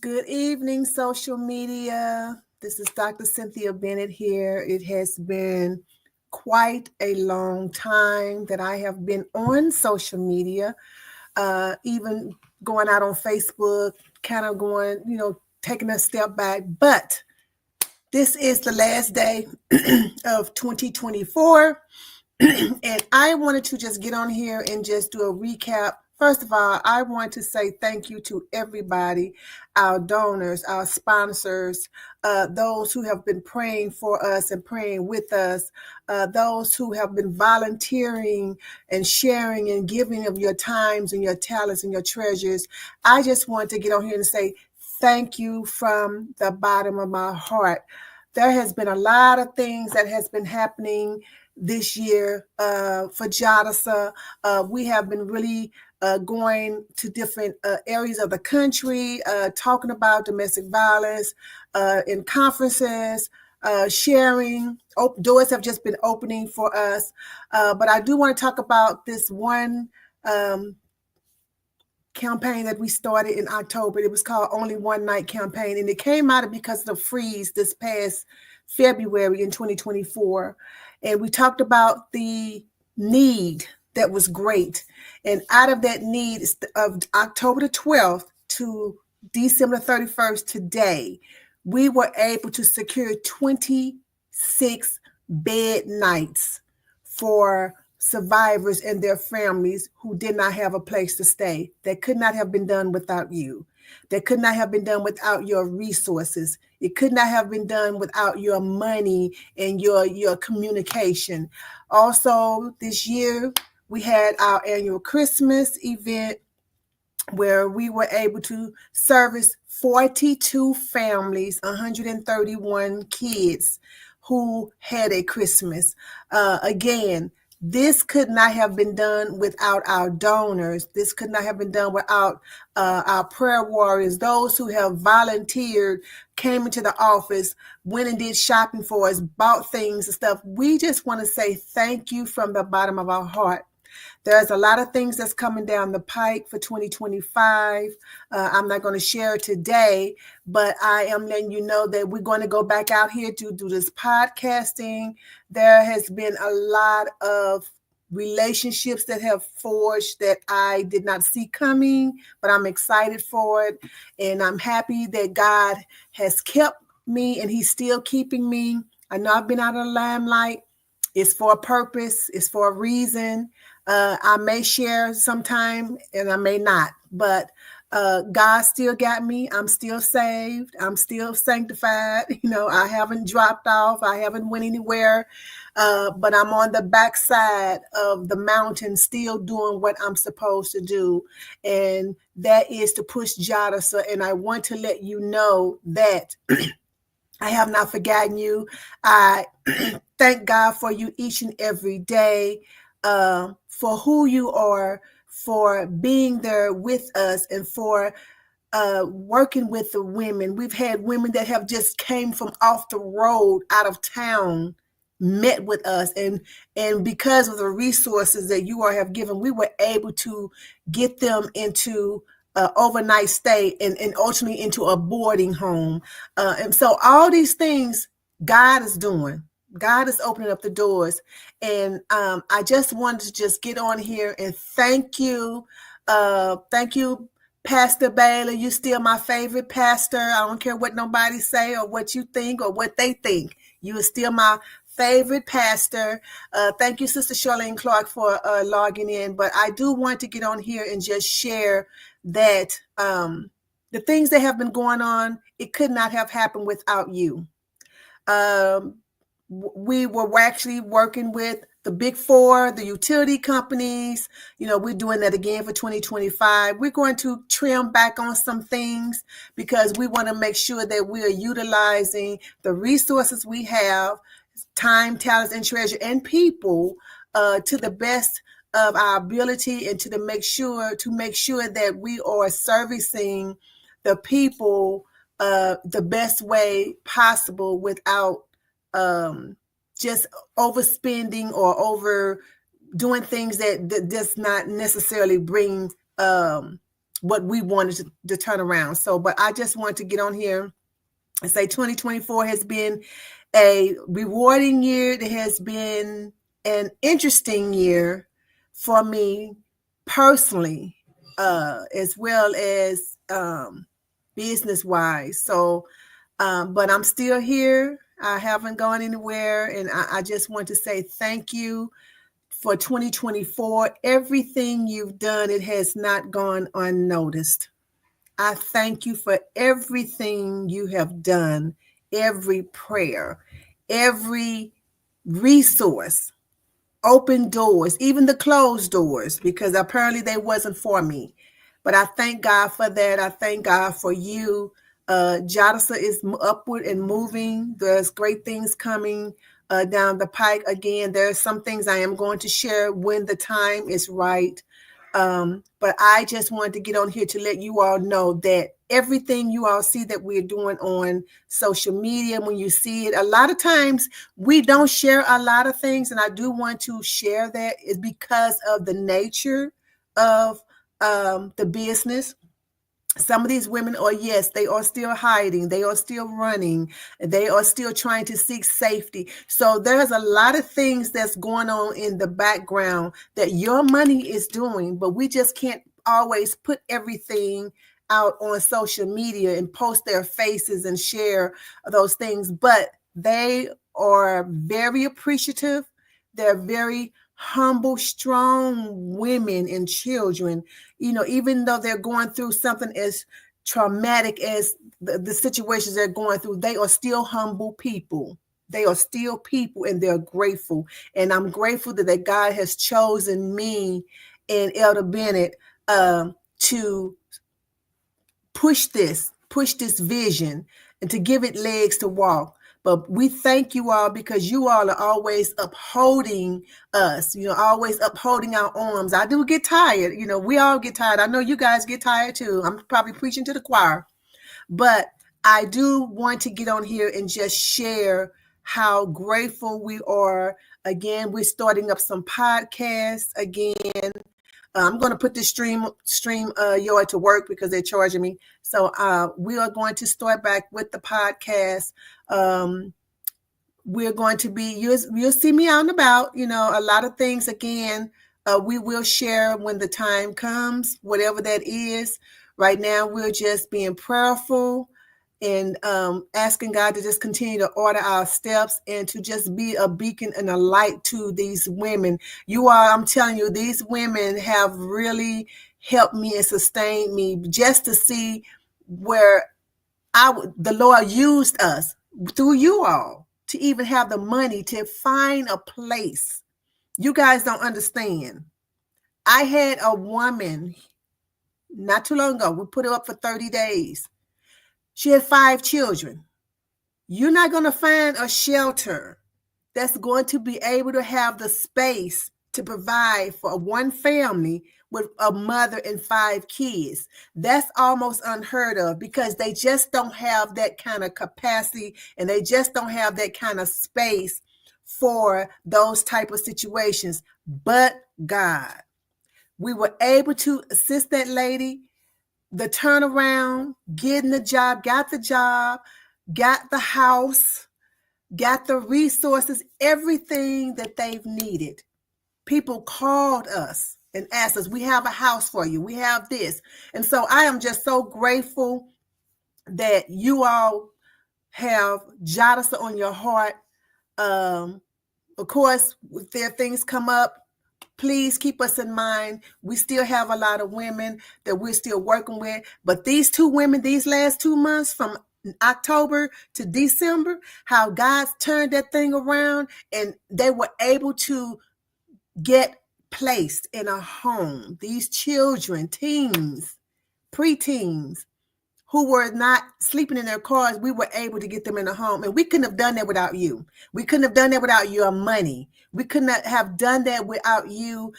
Good evening, social media. This is Dr. Cynthia Bennett here. It has been quite a long time that I have been on social media, even going out on Facebook, kind of going, taking a step back. But this is the last day of 2024. And I wanted to just get on here and just do a recap. First of all, I want to say thank you to everybody, our donors, our sponsors, those who have been praying for us and praying with us, those who have been volunteering and sharing and giving of your times and your talents and your treasures. I just want to get on here and say thank you from the bottom of my heart. There has been a lot of things that has been happening this year for JADASA. We have been really going to different areas of the country, talking about domestic violence in conferences, sharing. Doors have just been opening for us. But I do want to talk about this one campaign that we started in October. It was called Only One Night Campaign, and it came out of because of the freeze this past February in 2024. And we talked about the need that was great. And out of that need of October the 12th to December 31st today, we were able to secure 26 bed nights for survivors and their families who did not have a place to stay. That could not have been done without you. That could not have been done without your resources. It could not have been done without your money and your communication. Also, this year, we had our annual Christmas event where we were able to service 42 families, 131 kids who had a Christmas. Again, this could not have been done without our donors. This could not have been done without our prayer warriors, those who have volunteered, came into the office, went and did shopping for us, bought things and stuff. We just want to say thank you from the bottom of our heart. There's a lot of things that's coming down the pike for 2025. I'm not going to share it today, but I am letting you know that we're going to go back out here to do this podcasting. There has been a lot of relationships that have forged that I did not see coming, but I'm excited for it. And I'm happy that God has kept me and he's still keeping me. I know I've been out of the limelight. It's for a purpose. It's for a reason. I may share sometime and I may not, but God still got me. I'm still saved. I'm still sanctified. I haven't dropped off. I haven't went anywhere, but I'm on the backside of the mountain still doing what I'm supposed to do. And that is to push JADASA. And I want to let you know that I have not forgotten you. I thank God for you each and every day, for who you are, for being there with us, and for working with the women. We've had women that have just came from off the road, out of town, met with us, and because of the resources that you all have given, we were able to get them into overnight stay and ultimately into a boarding home. And so all these things God is doing. God is opening up the doors. And I just wanted to just get on here and thank you. Thank you, Pastor Bailey. You're still my favorite pastor. I don't care what nobody say or what you think or what they think. You are still my favorite pastor. Thank you, Sister Charlene Clark, for logging in. But I do want to get on here and just share that the things that have been going on, it could not have happened without you. We were actually working with the big four, the utility companies. We're doing that again for 2025. We're going to trim back on some things because we want to make sure that we are utilizing the resources we have, time, talents, and treasure, and people to the best of our ability, and to make sure that we are servicing the people the best way possible without just overspending or over doing things that does not necessarily bring what we wanted to turn around. So, but I just want to get on here and say 2024 has been a rewarding year. It has been an interesting year for me personally, as well as business wise. So, but I'm still here. I haven't gone anywhere. And I just want to say thank you for 2024. Everything you've done, it has not gone unnoticed. I thank you for everything you have done, every prayer, every resource, open doors, even the closed doors, because apparently they wasn't for me. But I thank God for that. I thank God for you. JADASA is upward and moving. There's great things coming down the pike. Again, there are some things I am going to share when the time is right. But I just wanted to get on here to let you all know that everything you all see that we're doing on social media, when you see it, a lot of times we don't share a lot of things. And I do want to share that is because of the nature of the business. Some of these women are, yes, they are still hiding. They are still running. They are still trying to seek safety. So there's a lot of things that's going on in the background that your money is doing, but we just can't always put everything out on social media and post their faces and share those things. But they are very appreciative. They're very humble, strong women and children, even though they're going through something as traumatic as the situations they're going through, they are still humble people. They are still people, and they're grateful. And I'm grateful that God has chosen me and Elder Bennett to push this vision and to give it legs to walk. But we thank you all because you all are always upholding us, always upholding our arms. I do get tired. We all get tired. I know you guys get tired too. I'm probably preaching to the choir. But I do want to get on here and just share how grateful we are. Again, we're starting up some podcasts again. I'm going to put this stream yard to work because they're charging me. So we are going to start back with the podcast. We're going to be, you'll see me out and about, a lot of things. Again, we will share when the time comes, whatever that is. Right now, we're just being prayerful and asking God to just continue to order our steps and to just be a beacon and a light to these women. I'm telling you, these women have really helped me and sustained me just to see where the Lord used us through you all to even have the money to find a place. You guys don't understand. I had a woman not too long ago. We put her up for 30 days. She had 5 children. You're not going to find a shelter that's going to be able to have the space to provide for one family with a mother and 5 kids. That's almost unheard of because they just don't have that kind of capacity and they just don't have that kind of space for those type of situations. But God, we were able to assist that lady. The turnaround, getting the job, got the job, got the house, got the resources, everything that they've needed. People called us and asked us, we have a house for you. We have this. And so I am just so grateful that you all have JADASA on your heart. Of course, if there are things come up, please keep us in mind. We still have a lot of women that we're still working with. But these 2 women, these last 2 months from October to December, how God's turned that thing around and they were able to get placed in a home. These children, teens, preteens, who were not sleeping in their cars, we were able to get them in a home. And we couldn't have done that without you. We couldn't have done that without your money. We couldn't have done that without you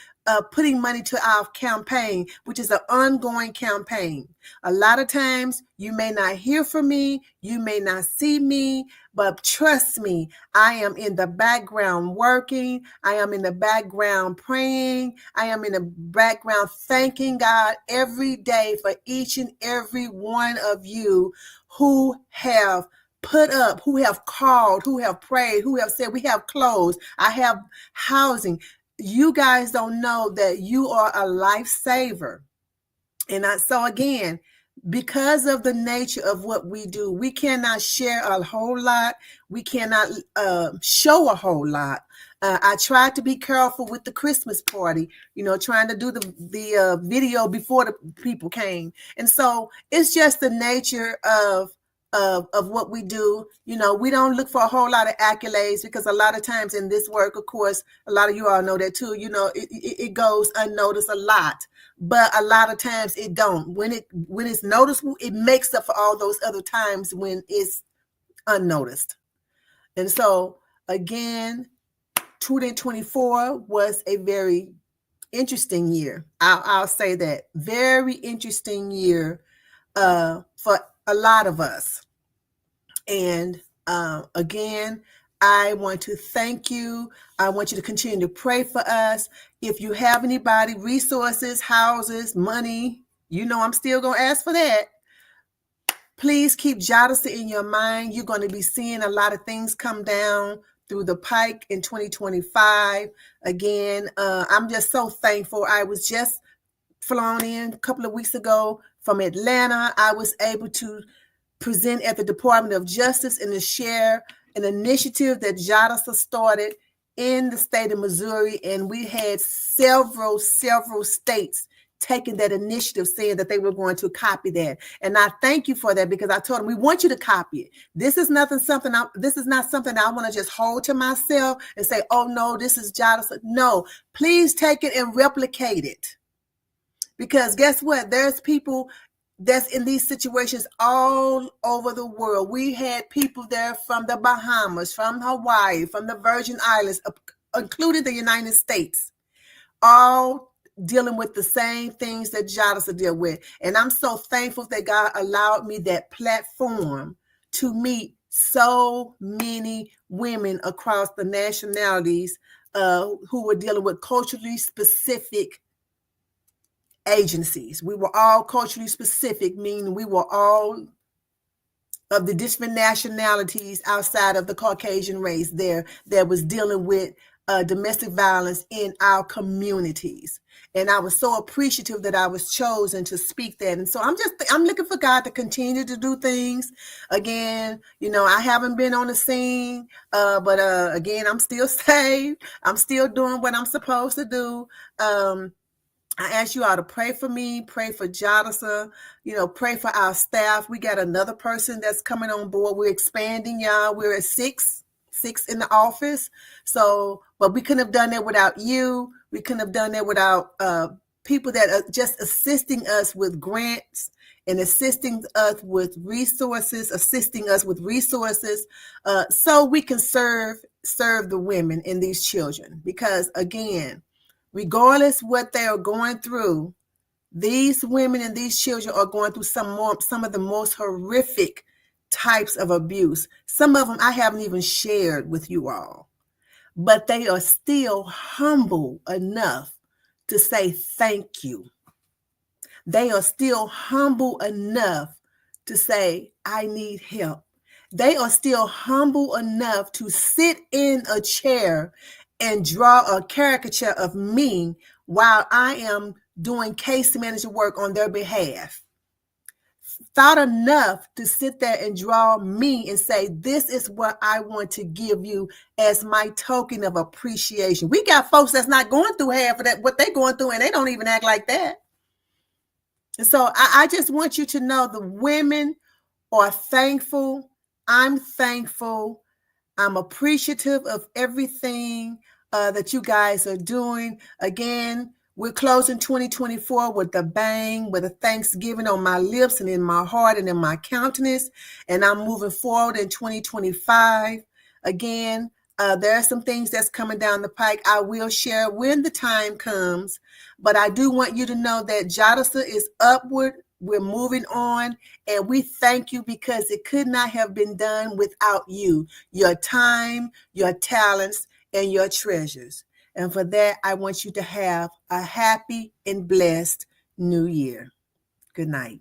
putting money to our campaign, which is an ongoing campaign. A lot of times you may not hear from me, you may not see me, but trust me, I am in the background working. I am in the background praying. I am in the background thanking God every day for each and every one of you who have put up, who have called, who have prayed, who have said, we have clothes, I have housing. You guys don't know that you are a lifesaver. And so again, because of the nature of what we do, we cannot share a whole lot. We cannot show a whole lot. I tried to be careful with the Christmas party, trying to do the video before the people came. And so it's just the nature of what we do. We don't look for a whole lot of accolades, because a lot of times in this work, of course, a lot of you all know that too, it goes unnoticed a lot, but a lot of times it don't. When it's noticeable, it makes up for all those other times when it's unnoticed. And so again, 2024 was a very interesting year. I'll say that. Very interesting year for a lot of us. And again, I want to thank you. I want you to continue to pray for us. If you have anybody, resources, houses, money, I'm still going to ask for that. Please keep JADASA in your mind. You're going to be seeing a lot of things come down through the pike in 2025. Again, I'm just so thankful. I was just flown in a couple of weeks ago from Atlanta. I was able to present at the Department of Justice and to share an initiative that JADASA started in the state of Missouri. And we had several states taking that initiative, saying that they were going to copy that. And I thank you for that, because I told them, we want you to copy it. This is not something I want to just hold to myself and say, oh no, this is JADASA. No, please take it and replicate it. Because guess what? There's people that's in these situations all over the world. We had people there from the Bahamas, from Hawaii, from the Virgin Islands, including the United States, all dealing with the same things that JADASA deal with. And I'm so thankful that God allowed me that platform to meet so many women across the nationalities who were dealing with culturally specific agencies. We were all culturally specific, meaning we were all of the different nationalities outside of the Caucasian race there that was dealing with domestic violence in our communities. And I was so appreciative that I was chosen to speak that. And so I'm looking for God to continue to do things. Again, I haven't been on the scene, but again, I'm still saved. I'm still doing what I'm supposed to do. I ask you all to pray for me, pray for JADASA, pray for our staff. We got another person that's coming on board. We're expanding, y'all. We're at six in the office. So, but we couldn't have done that without you. We couldn't have done that without people that are just assisting us with grants and assisting us with resources, so we can serve the women and these children. Because again, regardless what they are going through, these women and these children are going through some of the most horrific types of abuse. Some of them I haven't even shared with you all, but they are still humble enough to say thank you. They are still humble enough to say, I need help. They are still humble enough to sit in a chair and draw a caricature of me while I am doing case manager work on their behalf. Thought enough to sit there and draw me and say, this is what I want to give you as my token of appreciation. We got folks that's not going through half of that, what they're going through, and they don't even act like that. And so I just want you to know the women are thankful. I'm thankful. I'm appreciative of everything that you guys are doing. Again, we're closing 2024 with a bang, with a thanksgiving on my lips and in my heart and in my countenance. And I'm moving forward in 2025. Again, There are some things that's coming down the pike. I will share when the time comes, but I do want you to know that JADASA is upward. We're moving on, and we thank you because it could not have been done without you, your time, your talents, and your treasures. And for that, I want you to have a happy and blessed new year. Good night.